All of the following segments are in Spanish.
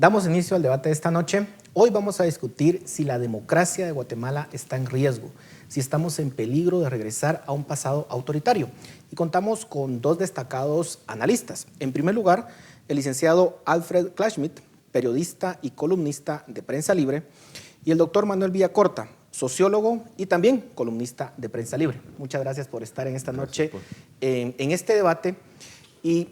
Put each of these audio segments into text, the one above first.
Damos inicio al debate de esta noche. Hoy vamos a discutir si la democracia de Guatemala está en riesgo, si estamos en peligro de regresar a un pasado autoritario. Y contamos con dos destacados analistas. En primer lugar, el licenciado Alfred Kleinschmidt, periodista y columnista de Prensa Libre, y el doctor Manuel Villacorta, sociólogo y también columnista de Prensa Libre. Muchas gracias por estar en esta noche en este debate. Y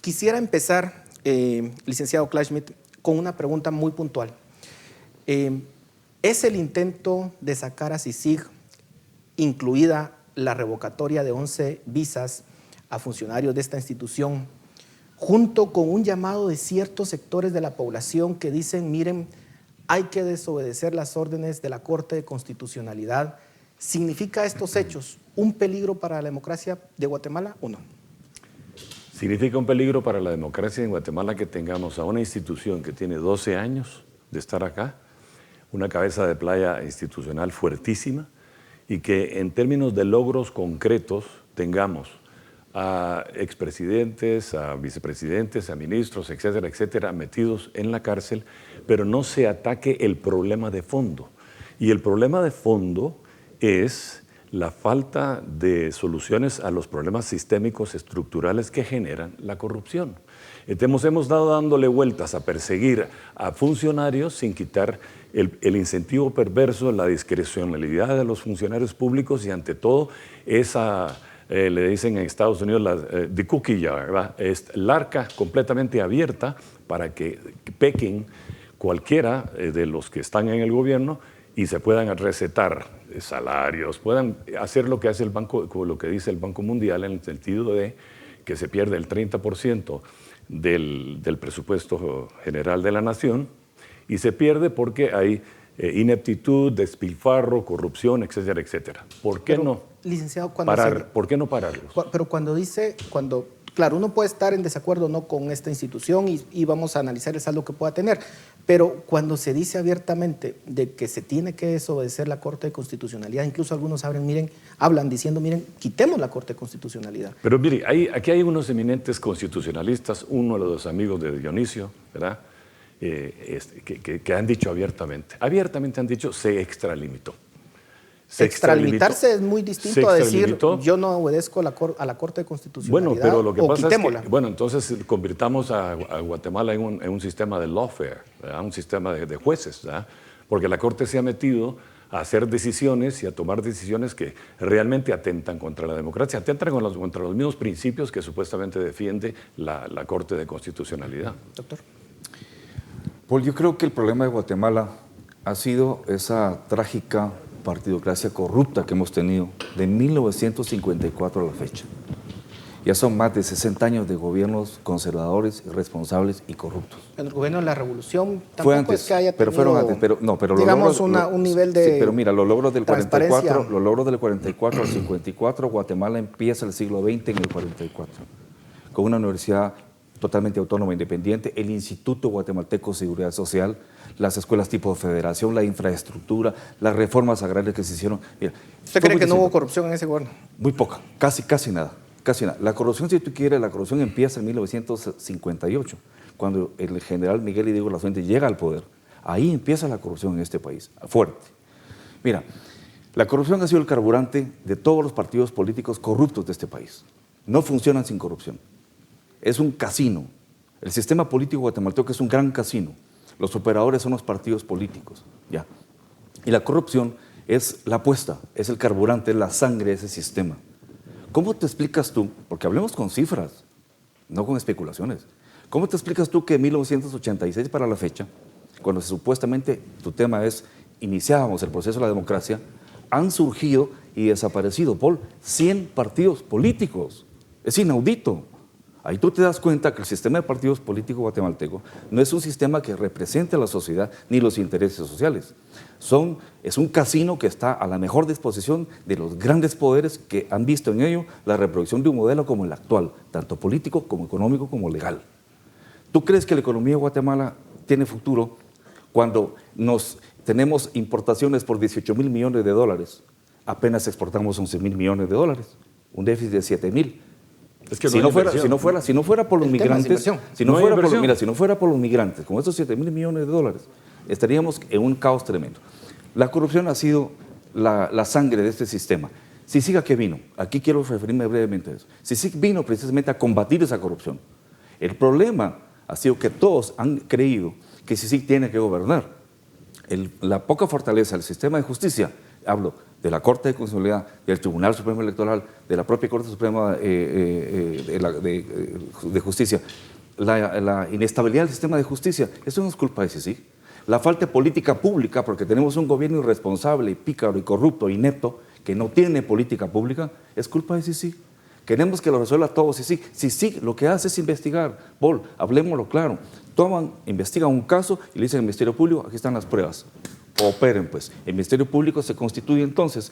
quisiera empezar, licenciado Kleinschmidt, con una pregunta muy puntual. ¿Es el intento de sacar a CICIG, incluida la revocatoria de 11 visas a funcionarios de esta institución, junto con un llamado de ciertos sectores de la población que dicen, miren, hay que desobedecer las órdenes de la Corte de Constitucionalidad? ¿Significa estos hechos un peligro para la democracia de Guatemala o no? Significa un peligro para la democracia en Guatemala que tengamos a una institución que tiene 12 años de estar acá, una cabeza de playa institucional fuertísima, y que en términos de logros concretos tengamos a expresidentes, a vicepresidentes, a ministros, etcétera, etcétera, metidos en la cárcel, pero no se ataque el problema de fondo. Y el problema de fondo es la falta de soluciones a los problemas sistémicos estructurales que generan la corrupción. Entonces hemos dado dándole vueltas a perseguir a funcionarios sin quitar el incentivo perverso, la discrecionalidad de los funcionarios públicos y ante todo esa, le dicen en Estados Unidos, the cookie jar, ¿verdad? Es el arca completamente abierta para que pequen cualquiera de los que están en el gobierno y se puedan recetar salarios, puedan hacer lo que hace el banco, lo que dice el Banco Mundial en el sentido de que se pierde el 30% del presupuesto general de la nación y se pierde porque hay ineptitud, despilfarro, corrupción, etcétera, etcétera. ¿Por qué no? Licenciado, ¿Por qué no pararlos? Pero claro, uno puede estar en desacuerdo no con esta institución y vamos a analizar el saldo que pueda tener, pero cuando se dice abiertamente de que se tiene que desobedecer la Corte de Constitucionalidad, incluso algunos hablan diciendo, miren, quitemos la Corte de Constitucionalidad. Pero mire, aquí hay unos eminentes constitucionalistas, uno de los amigos de Dionisio, ¿verdad? Que han dicho abiertamente han dicho, se extralimitó. Extralimitarse es muy distinto a decir yo no obedezco a la Corte de Constitucionalidad. Bueno, pero lo que pasa quitémosla. es que, entonces convirtamos a Guatemala en un sistema de lawfare, ¿verdad? Un sistema de jueces, ¿verdad? Porque la Corte se ha metido a hacer decisiones y a tomar decisiones que realmente atentan contra la democracia, atentan contra los mismos principios que supuestamente defiende la Corte de Constitucionalidad. Doctor. Paul, yo creo que el problema de Guatemala ha sido esa trágica partidocracia corrupta que hemos tenido de 1954 a la fecha. Ya son más de 60 años de gobiernos conservadores, irresponsables y corruptos. En el gobierno de la Revolución tampoco fue antes, es que haya tenido, pero fueron antes, pero digamos un nivel de sí, pero mira, los logros del 44 al 54, Guatemala empieza el siglo XX en el 44, con una universidad totalmente autónoma e independiente, el Instituto Guatemalteco de Seguridad Social, las escuelas tipo federación, la infraestructura, las reformas agrarias que se hicieron. Mira, ¿usted cree que no hubo corrupción en ese gobierno? Muy poca, casi nada. La corrupción, si tú quieres, la corrupción empieza en 1958, cuando el general Miguel Hidalgo Lafuente llega al poder. Ahí empieza la corrupción en este país, fuerte. Mira, la corrupción ha sido el carburante de todos los partidos políticos corruptos de este país. No funcionan sin corrupción. Es un casino. El sistema político guatemalteco es un gran casino. Los operadores son los partidos políticos, ¿ya? Y la corrupción es la apuesta, es el carburante, es la sangre de ese sistema. ¿Cómo te explicas tú? Porque hablemos con cifras, no con especulaciones. ¿Cómo te explicas tú que en 1986 para la fecha, cuando supuestamente tu tema es iniciábamos el proceso de la democracia, han surgido y desaparecido, Paul, 100 partidos políticos? Es inaudito. Ahí tú te das cuenta que el sistema de partidos políticos guatemalteco no es un sistema que represente a la sociedad ni los intereses sociales. Es un casino que está a la mejor disposición de los grandes poderes que han visto en ello la reproducción de un modelo como el actual, tanto político como económico como legal. ¿Tú crees que la economía de Guatemala tiene futuro cuando tenemos importaciones por 18,000 millones de dólares? Apenas exportamos 11,000 millones de dólares, un déficit de 7,000. Es que si no fuera por los El tema es migrantes, inversión. si no No hay fuera por, inversión. mira, si no fuera por los migrantes, con esos 7.000 millones de dólares, estaríamos en un caos tremendo. La corrupción ha sido la sangre de este sistema. CICIG, ¿a qué vino? Aquí quiero referirme brevemente a eso. CICIG vino precisamente a combatir esa corrupción. El problema ha sido que todos han creído que CICIG tiene que gobernar. La poca fortaleza del sistema de justicia, hablo de la Corte de Constitucionalidad, del Tribunal Supremo Electoral, de la propia Corte Suprema de Justicia, la inestabilidad del sistema de justicia, eso no es culpa de CICIG. La falta de política pública, porque tenemos un gobierno irresponsable, pícaro y corrupto, inepto, que no tiene política pública, es culpa de CICIG. Queremos que lo resuelva todo CICIG. CICIG lo que hace es investigar. Paul, hablemoslo claro. Investigan un caso y le dicen al Ministerio Público, aquí están las pruebas. Operen, pues. El Ministerio Público se constituye entonces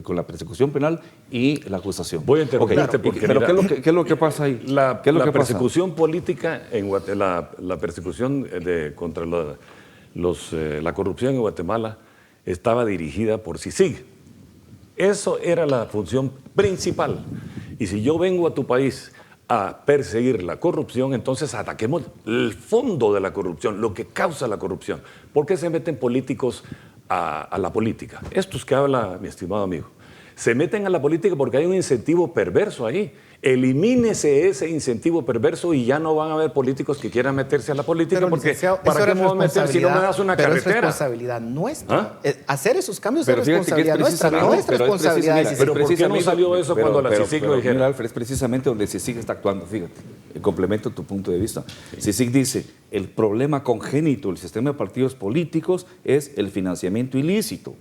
con la persecución penal y la acusación. Voy a interrumpirte porque, pero mira, ¿qué es lo que pasa ahí? La ¿Qué es lo que pasa? persecución política en Guatemala, la persecución contra la corrupción en Guatemala estaba dirigida por CICIG. Eso era la función principal. Y si yo vengo a tu país a perseguir la corrupción, entonces ataquemos el fondo de la corrupción, lo que causa la corrupción. ¿Por qué se meten políticos a la política? Estos que habla mi estimado amigo. Se meten a la política porque hay un incentivo perverso ahí. Elimínese ese incentivo perverso y ya no van a haber políticos que quieran meterse a la política, Pero, porque licenciado, ¿para eso qué era me voy a meter si no me das una pero carretera? es responsabilidad nuestra. ¿Ah? Hacer esos cambios Pero es fíjate que responsabilidad nuestra, no es pero responsabilidad de mira, CICIG. Pero ¿por qué no precisamente- salió eso cuando la CICIG lo dijera? Mira, Alfred, es precisamente donde CICIG está actuando, fíjate, en complemento a tu punto de vista. CICIG dice, el problema congénito del sistema de partidos políticos es el financiamiento ilícito,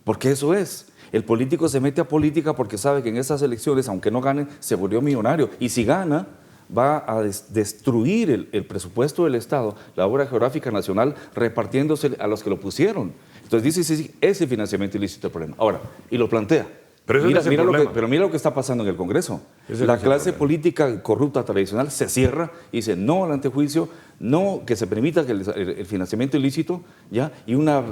porque eso es. El político se mete a política porque sabe que en esas elecciones, aunque no gane, se volvió millonario. Y si gana, va a destruir el presupuesto del Estado, la obra geográfica nacional, repartiéndose a los que lo pusieron. Entonces dice, sí, ese financiamiento ilícito es el problema. Ahora, y lo plantea. Pero ese no es el problema. Pero mira lo que está pasando en el Congreso. Ese no La es el clase problema. política corrupta tradicional se cierra y dice no al antejuicio, no que se permita que el financiamiento ilícito, ¿ya? Y una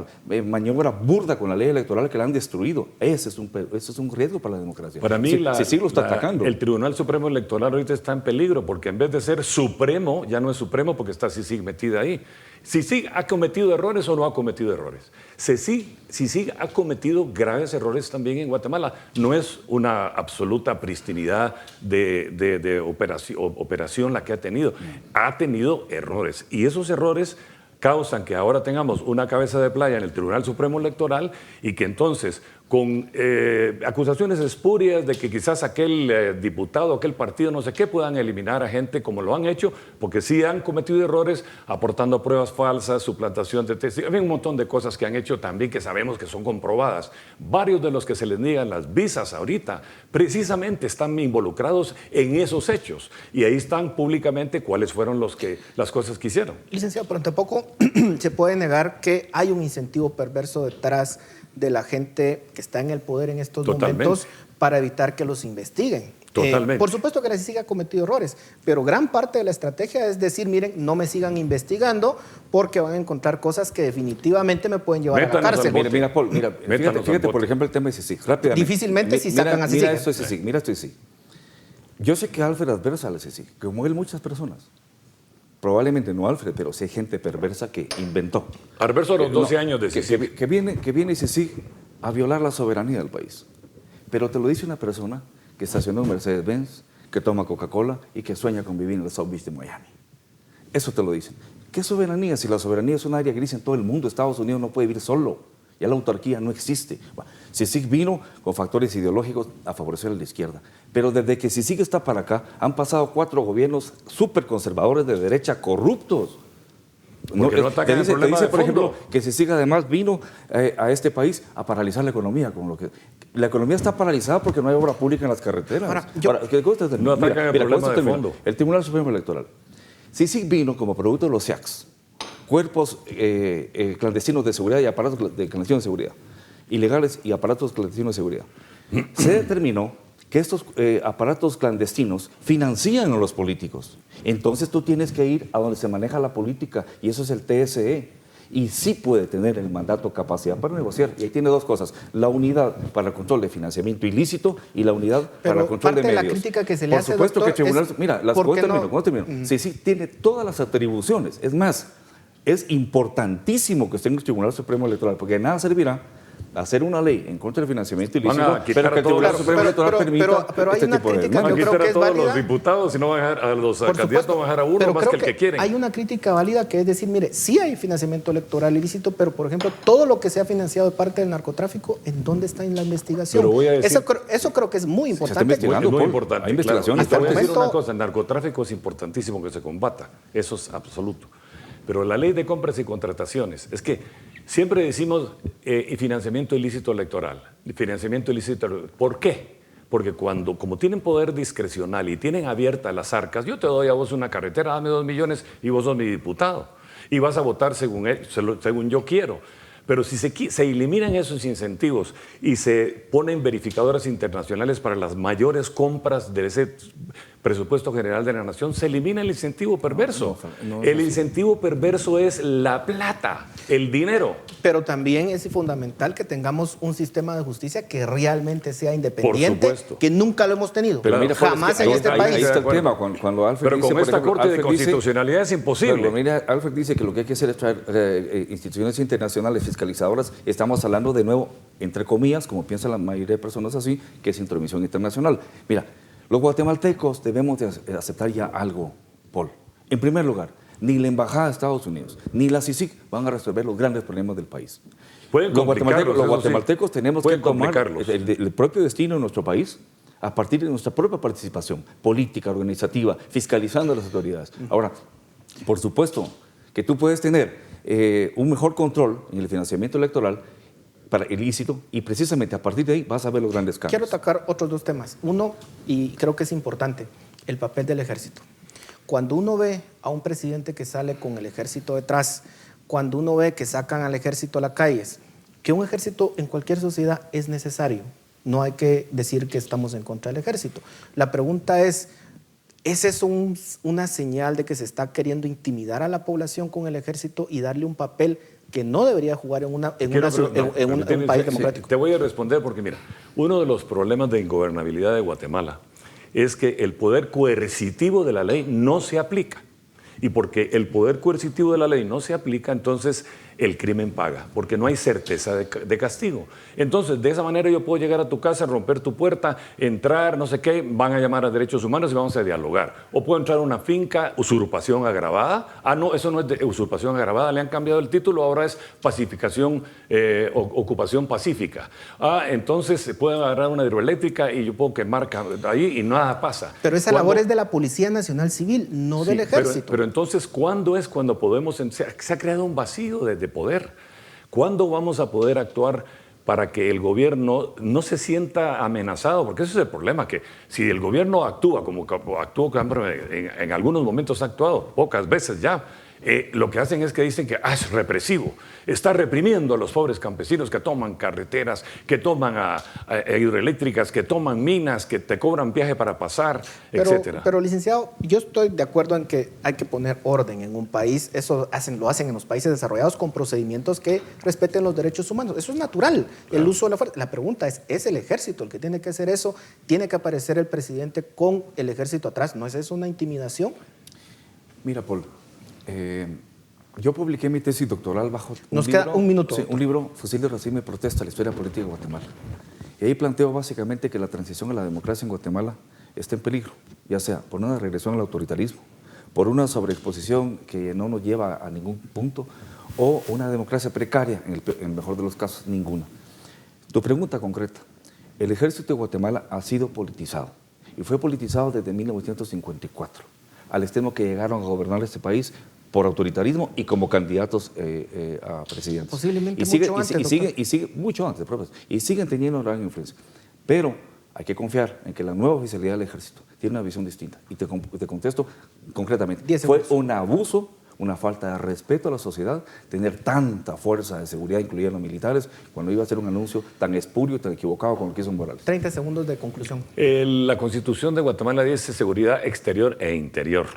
maniobra burda con la ley electoral que la han destruido. Ese es un riesgo para la democracia. Para mí, sí lo está atacando. el Tribunal Supremo Electoral ahorita está en peligro porque en vez de ser supremo, ya no es supremo porque está CICIG metida ahí. ¿CICIG ha cometido errores o no ha cometido errores? CICIG ha cometido graves errores también en Guatemala. No es una absoluta pristinidad de operación la que ha tenido. Ha tenido errores y esos errores causan que ahora tengamos una cabeza de playa en el Tribunal Supremo Electoral y que entonces con acusaciones espurias de que quizás aquel diputado, aquel partido, no sé qué, puedan eliminar a gente como lo han hecho, porque sí han cometido errores aportando pruebas falsas, suplantación de testigos, hay un montón de cosas que han hecho también que sabemos que son comprobadas. Varios de los que se les niegan las visas ahorita precisamente están involucrados en esos hechos y ahí están públicamente cuáles fueron las cosas que hicieron. Licenciado, pero tampoco se puede negar que hay un incentivo perverso detrás de la gente que está en el poder en estos momentos para evitar que los investiguen. Totalmente. Por supuesto que la CICIG ha cometido errores, pero gran parte de la estrategia es decir, miren, no me sigan investigando porque van a encontrar cosas que definitivamente me pueden llevar Métanos a la cárcel. al bote. Mira, Paul, Métanos fíjate al por bote. ejemplo el tema de CICIG, rápidamente. Difícilmente si sacan a CICIG. Mira esto de CICIG, mira esto de CICIG. Yo sé que Alfred adversa a la CICIG, como él muchas personas. Probablemente no Alfred, pero sí hay gente perversa que inventó. Adverso a los 12 No, años de CICIG. que viene CICIG a violar la soberanía del país. Pero te lo dice una persona que estacionó en Mercedes-Benz, que toma Coca-Cola y que sueña con vivir en el South Beach de Miami. Eso te lo dicen. ¿Qué soberanía? Si la soberanía es un área gris en todo el mundo, Estados Unidos no puede vivir solo. Ya la autarquía no existe. Bueno, CICIG vino con factores ideológicos a favorecer a la izquierda. Pero desde que CICIG está para acá, han pasado 4 gobiernos súper conservadores de derecha corruptos. Porque no atacan el problema de por ejemplo, fondo. que CICIG además vino a este país a paralizar la economía. La economía está paralizada porque no hay obra pública en las carreteras. Ahora, No atacan el problema de fondo. El Tribunal Supremo Electoral. CICIG vino como producto de los SIACs, cuerpos clandestinos de seguridad y aparatos clandestinos de seguridad, ilegales y aparatos clandestinos de seguridad. Se determinó que estos aparatos clandestinos financian a los políticos. Entonces tú tienes que ir a donde se maneja la política y eso es el TSE. y sí puede tener el mandato capacidad para negociar. Y ahí tiene dos cosas, la unidad para el control de financiamiento ilícito y la unidad para el control de medios. Parte de la crítica que se le hace, por supuesto, doctor, que el tribunal, mira, ¿cómo termino? Sí, tiene todas las atribuciones. Es más, es importantísimo que esté en el Tribunal Supremo Electoral, porque de nada servirá hacer una ley en contra del financiamiento ilícito, pero que el Tribunal Supremo Electoral permita este tipo de... Van a quitar a todos los diputados y no van a dejar a los candidatos, van a dejar a uno más que el que quieren. Hay una crítica válida que es decir, mire, sí hay financiamiento electoral ilícito, pero por ejemplo, todo lo que se ha financiado de parte del narcotráfico, ¿en dónde está en la investigación? Pero voy a decir, eso creo que es muy importante. Se está investigando, muy importante. Hay investigaciones. Claro. Voy a decir una cosa, el narcotráfico es importantísimo que se combata, eso es absoluto. Pero la ley de compras y contrataciones, es que siempre decimos financiamiento ilícito electoral, financiamiento ilícito electoral. ¿Por qué? Porque como tienen poder discrecional y tienen abiertas las arcas, yo te doy a vos una carretera, dame 2 millones y vos sos mi diputado. Y vas a votar según yo quiero. Pero si se eliminan esos incentivos y se ponen verificadoras internacionales para las mayores compras de ese presupuesto general de la nación, se elimina el incentivo perverso. El incentivo perverso es la plata, el dinero. Pero también es fundamental que tengamos un sistema de justicia que realmente sea independiente, por supuesto, que nunca lo hemos tenido. Pero mira, jamás en este país. Ahí está el tema. Cuando Alfred pero dice, con esta ejemplo, Corte de Alfred Constitucionalidad es imposible. Pero mira, Alfred dice que lo que hay que hacer es traer instituciones internacionales fiscalizadoras. Estamos hablando de nuevo, entre comillas, como piensa la mayoría de personas así, que es intromisión internacional. Mira, los guatemaltecos debemos de aceptar ya algo, Paul. En primer lugar, ni la Embajada de Estados Unidos, ni la CICIG van a resolver los grandes problemas del país. Los guatemaltecos tenemos que tomar el propio destino de nuestro país a partir de nuestra propia participación política, organizativa, fiscalizando a las autoridades. Ahora, por supuesto que tú puedes tener un mejor control en el financiamiento electoral para ilícito y precisamente a partir de ahí vas a ver los grandes cambios. Quiero tocar otros dos temas. Uno, y creo que es importante, el papel del ejército. Cuando uno ve a un presidente que sale con el ejército detrás, cuando uno ve que sacan al ejército a las calles, que un ejército en cualquier sociedad es necesario. No hay que decir que estamos en contra del ejército. La pregunta ¿es eso una señal de que se está queriendo intimidar a la población con el ejército y darle un papel que no debería jugar en un país democrático? Te voy a responder porque mira, uno de los problemas de ingobernabilidad de Guatemala es que el poder coercitivo de la ley no se aplica. Y porque el poder coercitivo de la ley no se aplica, entonces el crimen paga, porque no hay certeza de castigo. Entonces, de esa manera yo puedo llegar a tu casa, romper tu puerta, entrar, no sé qué, van a llamar a derechos humanos y vamos a dialogar. O puedo entrar a una finca, usurpación agravada. Ah, no, eso no es de usurpación agravada, le han cambiado el título, ahora es pacificación, ocupación pacífica. Ah, entonces pueden agarrar una hidroeléctrica y yo puedo quemar ahí y nada pasa. Pero esa labor es de la Policía Nacional Civil, no del ejército. Pero entonces, ¿cuándo es cuando podemos? Se ha creado un vacío de poder. ¿Cuándo vamos a poder actuar para que el gobierno no se sienta amenazado? Porque ese es el problema, que si el gobierno actúa como actuó en algunos momentos ha actuado, pocas veces ya, lo que hacen es que dicen que es represivo, está reprimiendo a los pobres campesinos que toman carreteras, que toman hidroeléctricas, que toman minas, que te cobran viaje para pasar, etcétera. Pero licenciado, yo estoy de acuerdo en que hay que poner orden en un país. Eso lo hacen en los países desarrollados con procedimientos que respeten los derechos humanos. Eso es natural, el uso de la fuerza. La pregunta es el ejército el que tiene que hacer eso. Tiene que aparecer el presidente con el ejército atrás. ¿No es eso una intimidación? Mira, Paul, yo publiqué mi tesis doctoral bajo Nos queda un minuto. Sí, un libro, Fusil de Racismo y Protesta, la historia política de Guatemala. Y ahí planteo básicamente que la transición a la democracia en Guatemala está en peligro, ya sea por una regresión al autoritarismo, por una sobreexposición que no nos lleva a ningún punto, o una democracia precaria, en el mejor de los casos, ninguna. Tu pregunta concreta, el ejército de Guatemala ha sido politizado, y fue politizado desde 1954, al extremo que llegaron a gobernar este país por autoritarismo y como candidatos a presidentes. Posiblemente mucho antes, y siguen teniendo gran influencia. Pero hay que confiar en que la nueva oficialidad del ejército tiene una visión distinta. Y te contesto concretamente. Fue un abuso, una falta de respeto a la sociedad, tener tanta fuerza de seguridad, incluida los militares, cuando iba a hacer un anuncio tan espurio, tan equivocado como el que hizo Morales. 30 segundos de conclusión. La Constitución de Guatemala dice seguridad exterior e interior.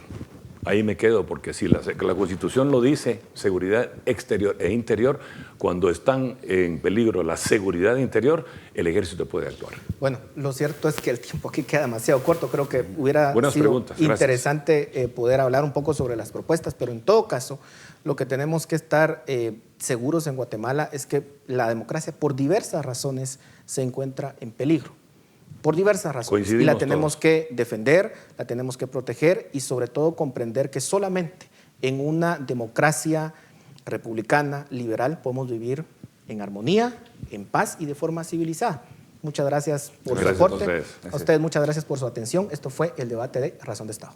Ahí me quedo, porque si la Constitución lo dice, seguridad exterior e interior, cuando están en peligro la seguridad interior, el ejército puede actuar. Bueno, lo cierto es que el tiempo aquí queda demasiado corto. Creo que hubiera Buenas sido preguntas, interesante poder hablar un poco sobre las propuestas, pero en todo caso, lo que tenemos que estar seguros en Guatemala es que la democracia, por diversas razones, se encuentra en peligro. Por diversas razones. Y la tenemos todos que defender, la tenemos que proteger y sobre todo comprender que solamente en una democracia republicana, liberal, podemos vivir en armonía, en paz y de forma civilizada. Muchas gracias por su aporte. A ustedes muchas gracias por su atención. Esto fue el debate de Razón de Estado.